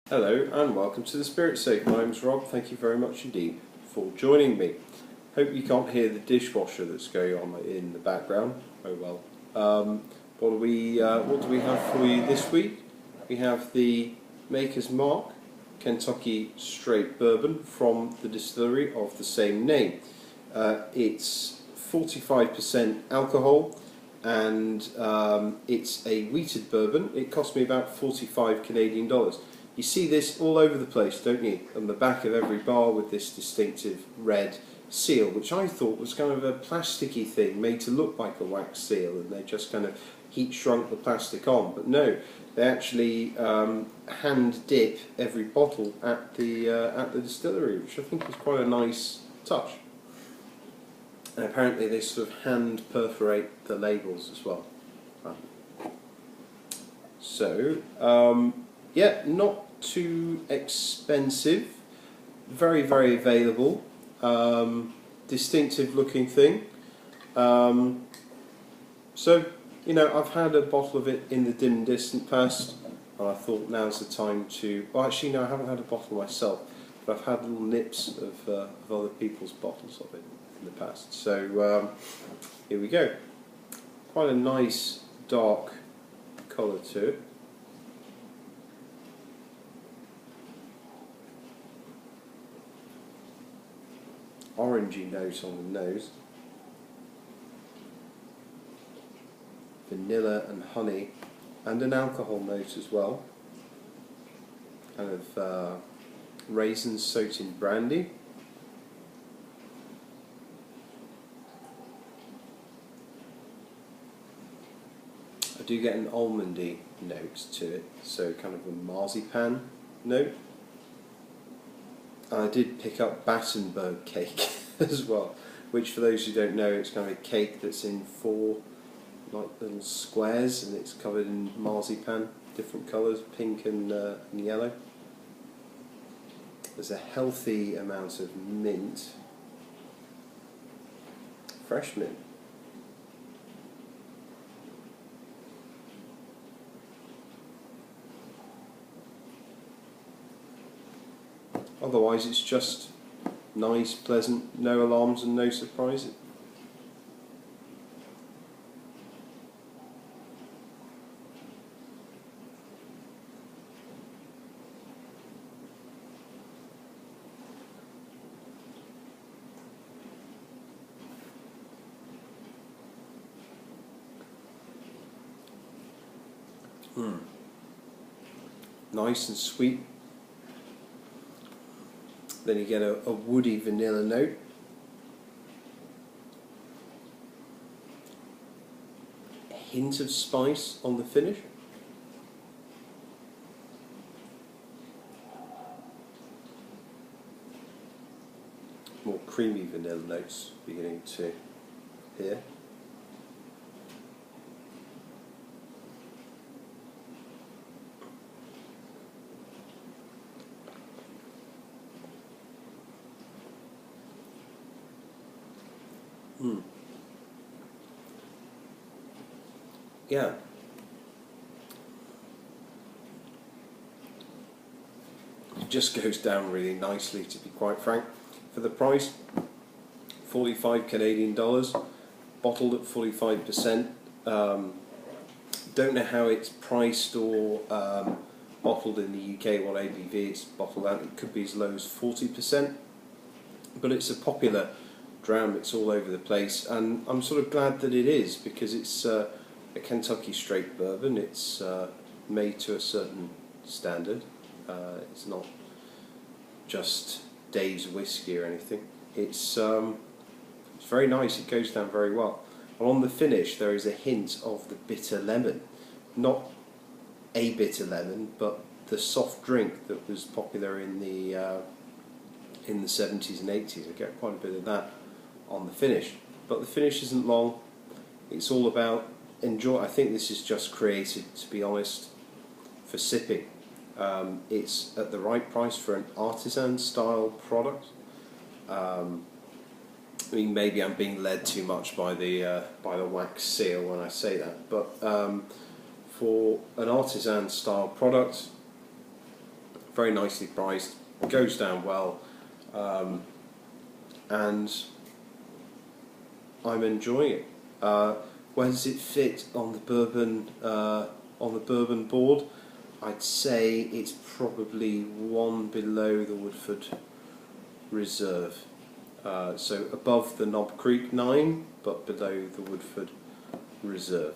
Hello and welcome to the Spirit Safe. My name's Rob. Thank you very much indeed for joining me. Hope you can't hear the dishwasher that's going on in the background. Oh well. What do we have for you this week? We have the Maker's Mark Kentucky Straight Bourbon from the distillery of the same name. It's 45% alcohol and it's a wheated bourbon. It cost me about 45 Canadian dollars. You see this all over the place, don't you? On the back of every bar with this distinctive red seal, which I thought was kind of a plasticky thing made to look like a wax seal, and they just kind of heat shrunk the plastic on. But no, they actually hand dip every bottle at the distillery, which I think is quite a nice touch. And apparently they sort of hand perforate the labels as well. So, yeah, not too expensive, very, very available, distinctive looking thing. So, you know, I've had a bottle of it in the dim and distant past, and I thought now's the time to... Well, actually, no, I haven't had a bottle myself, but I've had little nips of other people's bottles of it in the past. So, here we go. Quite a nice, dark colour to it. Orangey note on the nose, vanilla and honey, and an alcohol note as well. Kind of raisins soaked in brandy. I do get an almondy note to it, so kind of a marzipan note. I did pick up Battenberg cake as well, which for those who don't know, it's kind of a cake that's in 4 like little squares and it's covered in marzipan, different colours, pink and yellow. There's a healthy amount of mint, fresh mint. Otherwise it's just nice, pleasant, no alarms and no surprises. Nice and sweet. Then you get a woody vanilla note. A hint of spice on the finish. More creamy vanilla notes beginning to appear. Yeah. It just goes down really nicely, to be quite frank. For the price, 45 Canadian dollars, bottled at 45%. Don't know how it's priced or bottled in the UK, what ABV it's bottled at. It could be as low as 40%, but it's a popular dram, it's all over the place, and I'm sort of glad that it is, because it's a Kentucky straight bourbon. It's made to a certain standard. It's not just Dave's whiskey or anything. It's very nice. It goes down very well. And on the finish, there is a hint of the bitter lemon, not a bitter lemon, but the soft drink that was popular in the 70s and 80s. I get quite a bit of that on the finish, but the finish isn't long. It's all about enjoy. I think this is just created, to be honest, for sipping. It's at the right price for an artisan style product. I mean, maybe I'm being led too much by the wax seal when I say that, but for an artisan style product, very nicely priced, goes down well, and I'm enjoying it. Where does it fit on the bourbon board? I'd say it's probably one below the Woodford Reserve. So above the Knob Creek 9, but below the Woodford Reserve.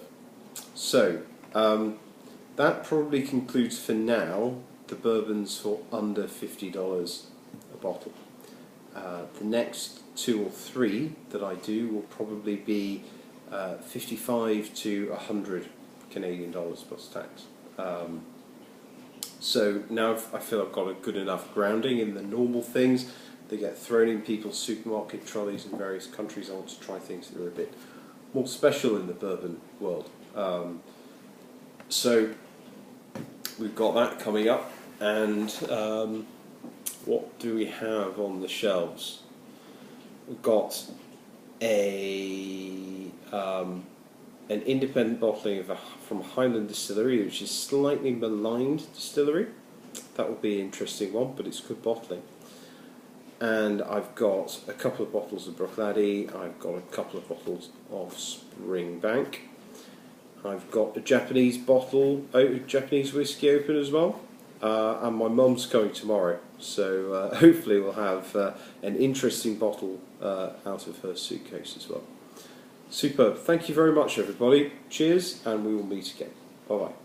So that probably concludes for now the bourbons for under $50 a bottle. The next 2 or 3 that I do will probably be 55 to 100 Canadian dollars plus tax. So now I feel I've got a good enough grounding in the normal things that get thrown in people's supermarket trolleys in various countries. I want to try things that are a bit more special in the bourbon world. So we've got that coming up, and what do we have on the shelves? We've got an independent bottling from Highland Distillery, which is slightly maligned distillery. That will be an interesting one, but it's good bottling. And I've got a couple of bottles of Bruichladdich. I've got a couple of bottles of Springbank. I've got a Japanese Japanese whiskey open as well. And my mum's coming tomorrow, so hopefully we'll have an interesting bottle out of her suitcase as well. Superb. Thank you very much, everybody. Cheers, and we will meet again. Bye-bye.